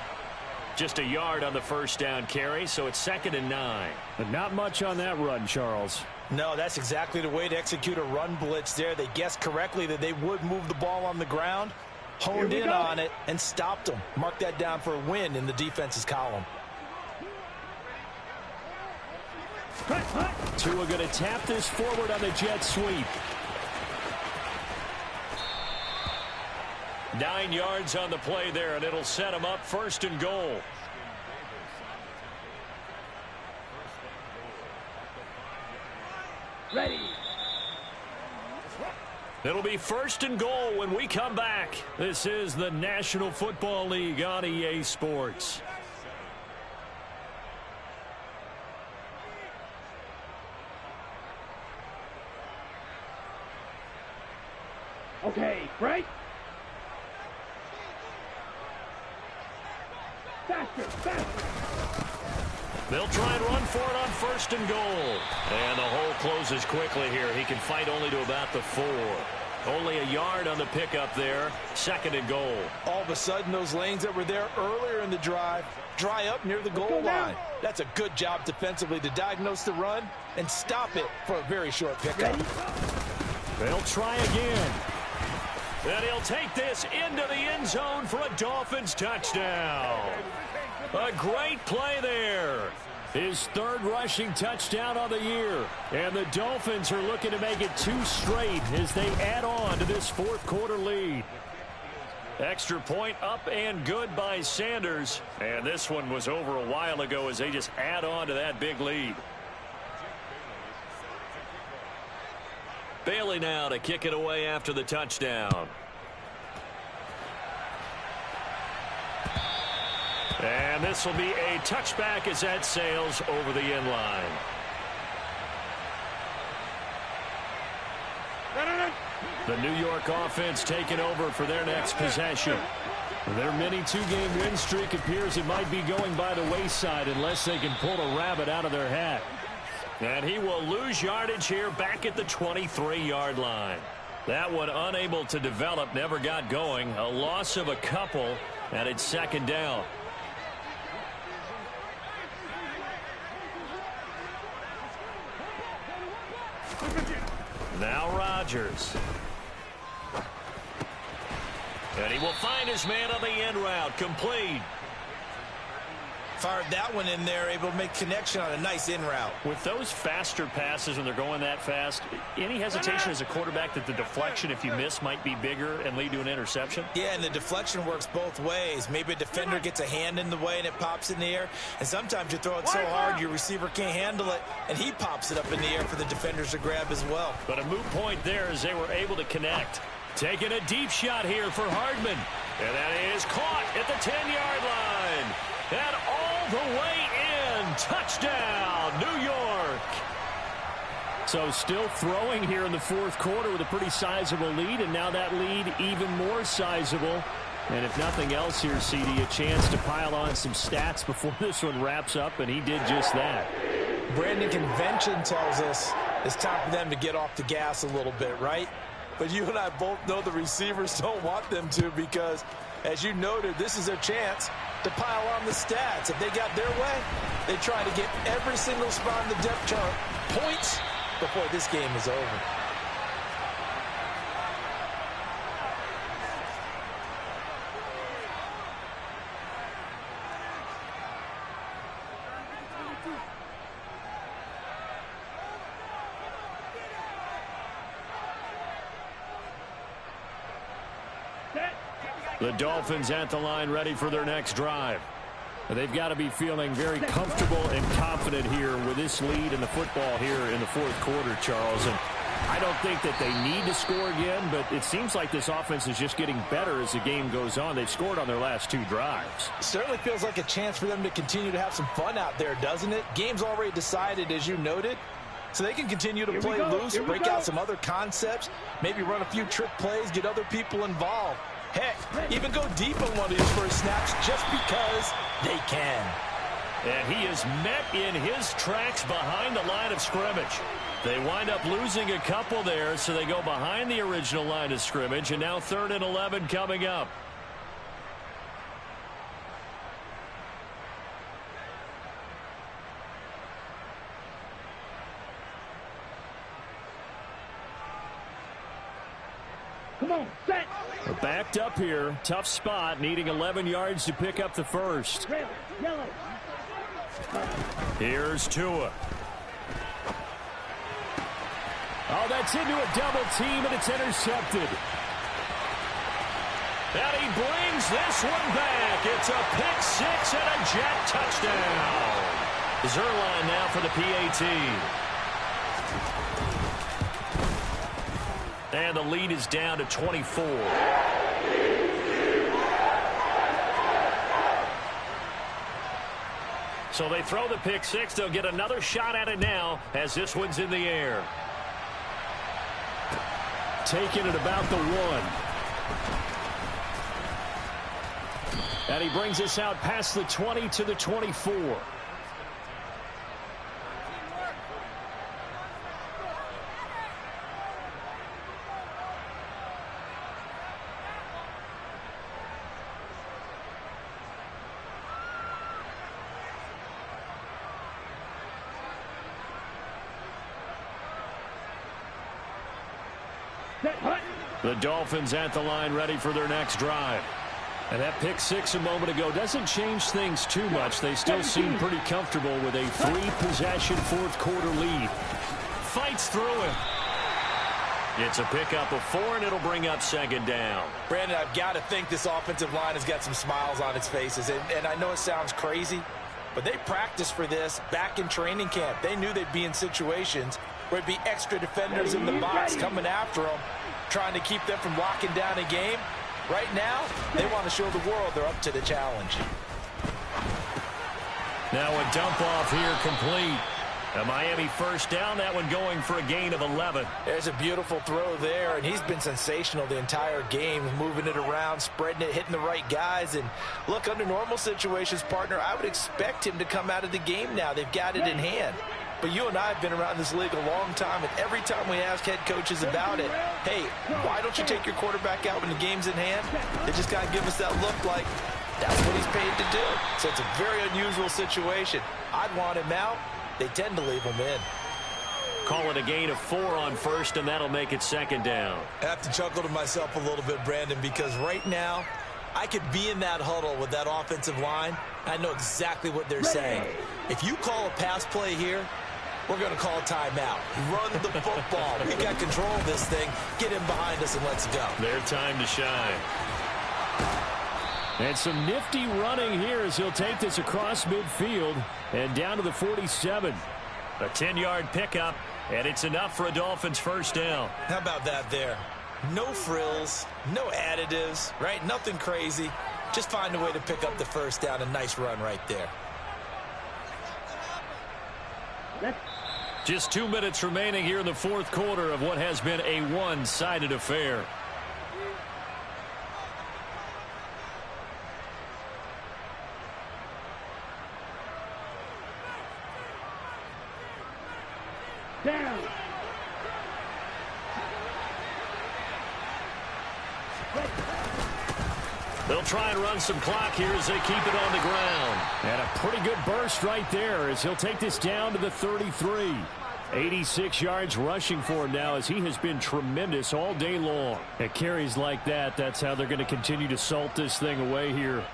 Just a yard on the first down carry, so it's 2nd and 9. But not much on that run, Charles. No, that's exactly the way to execute a run blitz there. They guessed correctly that they would move the ball on the ground, honed in on it, and stopped them. Mark that down for a win in the defense's column. Tua going to tap this forward on the jet sweep. 9 yards on the play there, and it'll set him up 1st and goal. Ready. It'll be 1st and goal when we come back. This is the National Football League on EA Sports. Okay, break. Faster. They'll try and run for it on 1st and goal. And the hole closes quickly here. He can fight only to about the 4. Only a yard on the pickup there. 2nd and goal. All of a sudden, those lanes that were there earlier in the drive dry up near the goal line. That's a good job defensively to diagnose the run and stop it for a very short pickup. They'll try again. And he'll take this into the end zone for a Dolphins touchdown. A great play there. His 3rd rushing touchdown on the year. And the Dolphins are looking to make it 2 straight as they add on to this 4th quarter lead. Extra point up and good by Sanders. And this one was over a while ago as they just add on to that big lead. Bailey now to kick it away after the touchdown. And this will be a touchback as that sails over the end line. The New York offense taking over for their next possession. Their mini 2-game win streak appears it might be going by the wayside unless they can pull a rabbit out of their hat. And he will lose yardage here back at the 23-yard line. That one unable to develop, never got going. A loss of a couple, and it's 2nd down. Now Rodgers. And he will find his man on the end route. Complete. Fired that one in there, able to make connection on a nice in route. With those faster passes when they're going that fast, any hesitation as a quarterback that the deflection, if you miss, might be bigger and lead to an interception? Yeah, and the deflection works both ways. Maybe a defender gets a hand in the way and it pops in the air. And sometimes you throw it so hard your receiver can't handle it, and he pops it up in the air for the defenders to grab as well. But a moot point there as they were able to connect. Taking a deep shot here for Hardman. And that is caught at the 10-yard line. And all the way in. Touchdown, New York. So still throwing here in the 4th quarter with a pretty sizable lead, and now that lead even more sizable. And if nothing else here, CD, a chance to pile on some stats before this one wraps up, and he did just that. Brandon, convention tells us it's time for them to get off the gas a little bit, right? But you and I both know the receivers don't want them to because, as you noted, this is their chance to pile on the stats. If they got their way, they try to get every single spot in the depth chart points before this game is over. The Dolphins at the line ready for their next drive. They've got to be feeling very comfortable and confident here with this lead in the football here in the 4th quarter, Charles. And I don't think that they need to score again, but it seems like this offense is just getting better as the game goes on. They've scored on their last 2 drives. Certainly feels like a chance for them to continue to have some fun out there, doesn't it? Game's already decided, as you noted. So they can continue to play loose, break out some other concepts, maybe run a few trick plays, get other people involved. Heck, even go deep on one of these first snaps just because they can. And he is met in his tracks behind the line of scrimmage. They wind up losing a couple there, so they go behind the original line of scrimmage, and now 3rd and 11 coming up. Come on, set. We're backed up here. Tough spot, needing 11 yards to pick up the first. Red, yellow. Here's Tua. Oh, that's into a double team, and it's intercepted. And he brings this one back. It's a pick six and a jet touchdown. Zuerlein now for the PAT. And the lead is down to 24. So they throw the pick six. They'll get another shot at it now as this one's in the air. Taking it about the 1. And he brings us out past the 20 to the 24. The Dolphins at the line ready for their next drive. And that pick six a moment ago doesn't change things too much. They still seem pretty comfortable with a 3-possession fourth quarter lead. Fights through it. It's a pickup of 4, and it'll bring up 2nd down. Brandon, I've got to think this offensive line has got some smiles on its faces. And I know it sounds crazy, but they practiced for this back in training camp. They knew they'd be in situations where it'd be extra defenders in the box coming after them, trying to keep them from locking down a game. Right now, they want to show the world they're up to the challenge. Now a dump off here complete. A Miami first down, that one going for a gain of 11. There's a beautiful throw there, and he's been sensational the entire game, moving it around, spreading it, hitting the right guys. And look, under normal situations, partner, I would expect him to come out of the game now. They've got it in hand. But you and I have been around this league a long time, and every time we ask head coaches about it, hey, why don't you take your quarterback out when the game's in hand? They just got to give us that look like that's what he's paid to do. So it's a very unusual situation. I'd want him out. They tend to leave him in. Call it a gain of 4 on first, and that'll make it 2nd down. I have to chuckle to myself a little bit, Brandon, because right now I could be in that huddle with that offensive line. I know exactly what they're saying. If you call a pass play here, we're going to call a timeout. Run the football. We got control of this thing. Get him behind us and let's go. Their time to shine. And some nifty running here as he'll take this across midfield and down to the 47. A 10-yard pickup, and it's enough for a Dolphins first down. How about that there? No frills, no additives, right? Nothing crazy. Just find a way to pick up the first down. A nice run right there. Just 2 minutes remaining here in the fourth quarter of what has been a one-sided affair. Down. They'll try and run some clock here as they keep it on the ground. And a pretty good burst right there as he'll take this down to the 33. 86 yards rushing for him now as he has been tremendous all day long. At carries like that, that's how they're going to continue to salt this thing away here.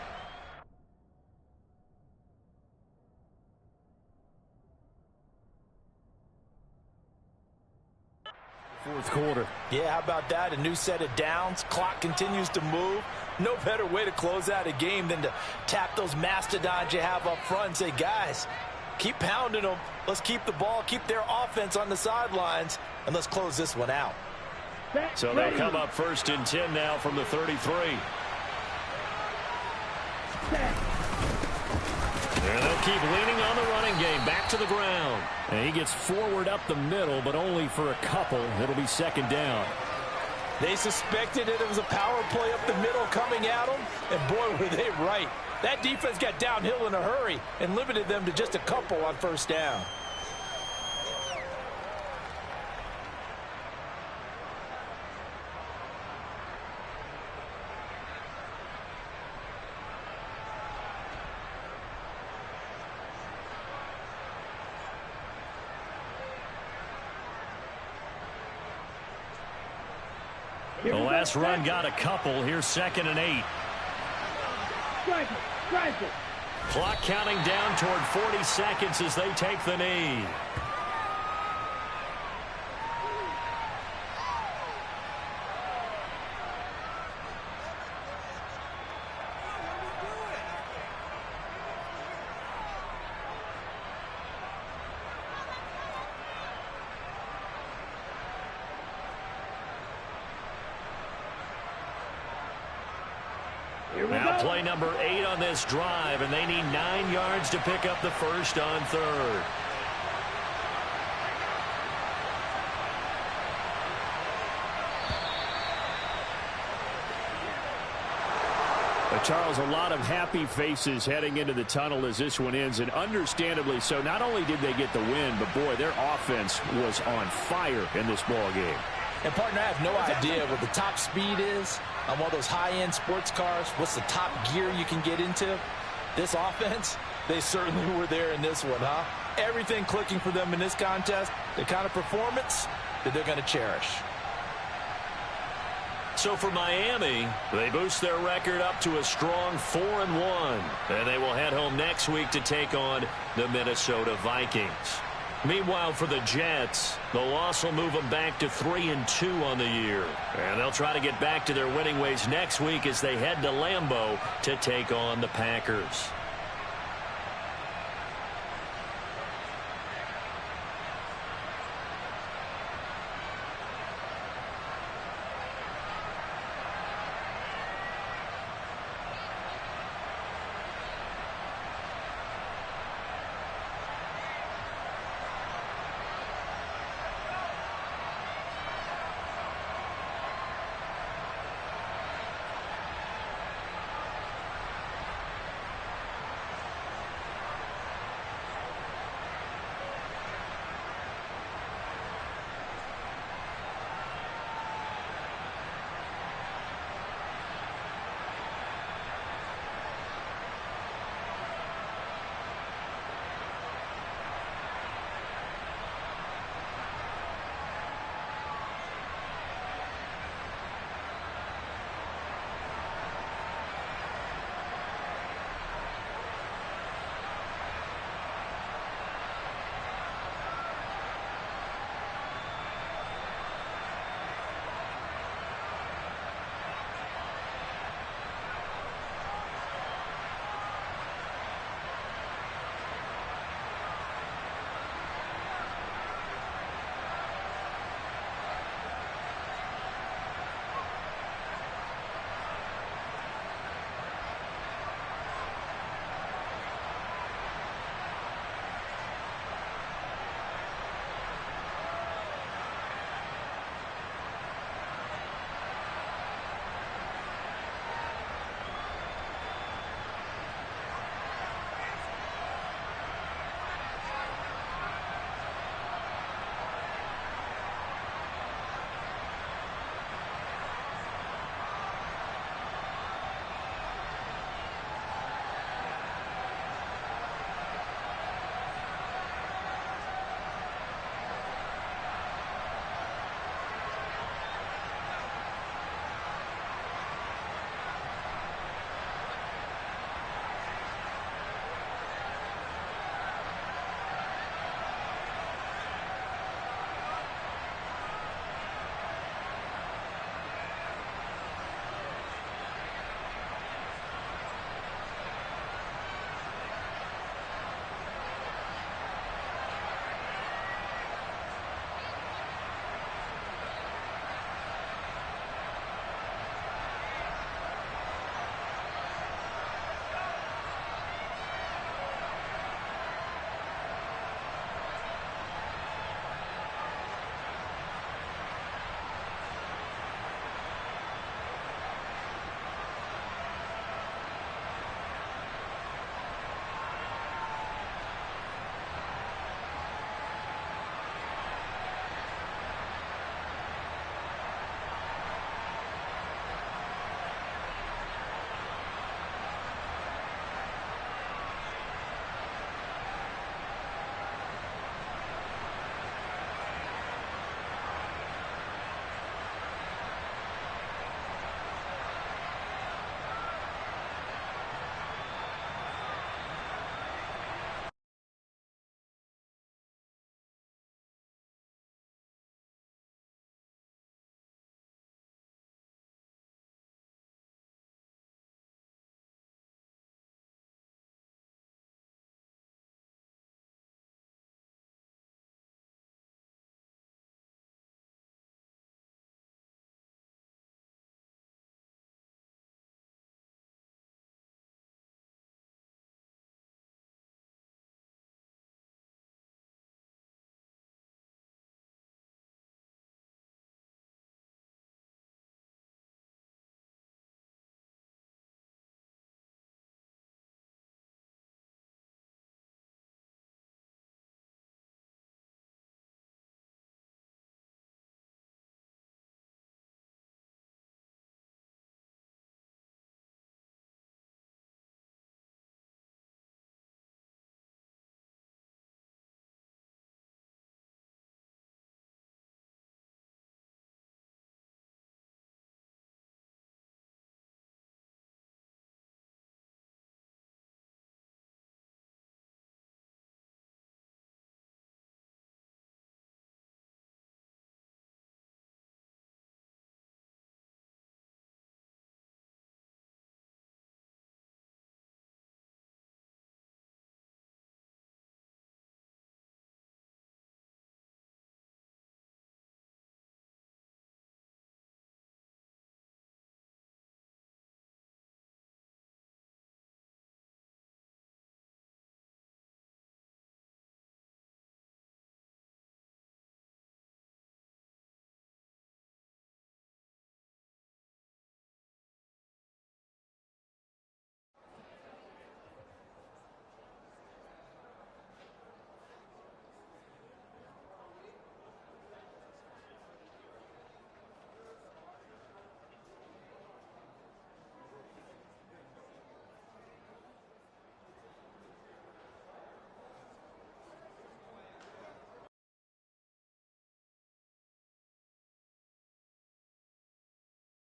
Fourth quarter. Yeah, how about that? A new set of downs. Clock continues to move. No better way to close out a game than to tap those mastodons you have up front and say, guys, keep pounding them. Let's keep the ball, keep their offense on the sidelines, and let's close this one out. So they'll come up 1st and 10 now from the 33. And they'll keep leaning on the running game. Back to the ground. And he gets forward up the middle, but only for a couple. It'll be second down. They suspected it was a power play up the middle coming at them, and boy, were they right. That defense got downhill in a hurry and limited them to just a couple on first down. The last run got a couple. Here's 2nd and 8. Strike it. Strike it. Clock counting down toward 40 seconds as they take the knee. Now play number 8 on this drive, and they need 9 yards to pick up the first on 3rd. Charles, a lot of happy faces heading into the tunnel as this one ends, and understandably so. Not only did they get the win, but boy, their offense was on fire in this ball game. And, partner, I have no idea what the top speed is on one of those high-end sports cars. What's the top gear you can get into? This offense, they certainly were there in this one, huh? Everything clicking for them in this contest, the kind of performance that they're going to cherish. So for Miami, they boost their record up to a strong 4-1. And they will head home next week to take on the Minnesota Vikings. Meanwhile, for the Jets, the loss will move them back to 3-2 on the year. And they'll try to get back to their winning ways next week as they head to Lambeau to take on the Packers.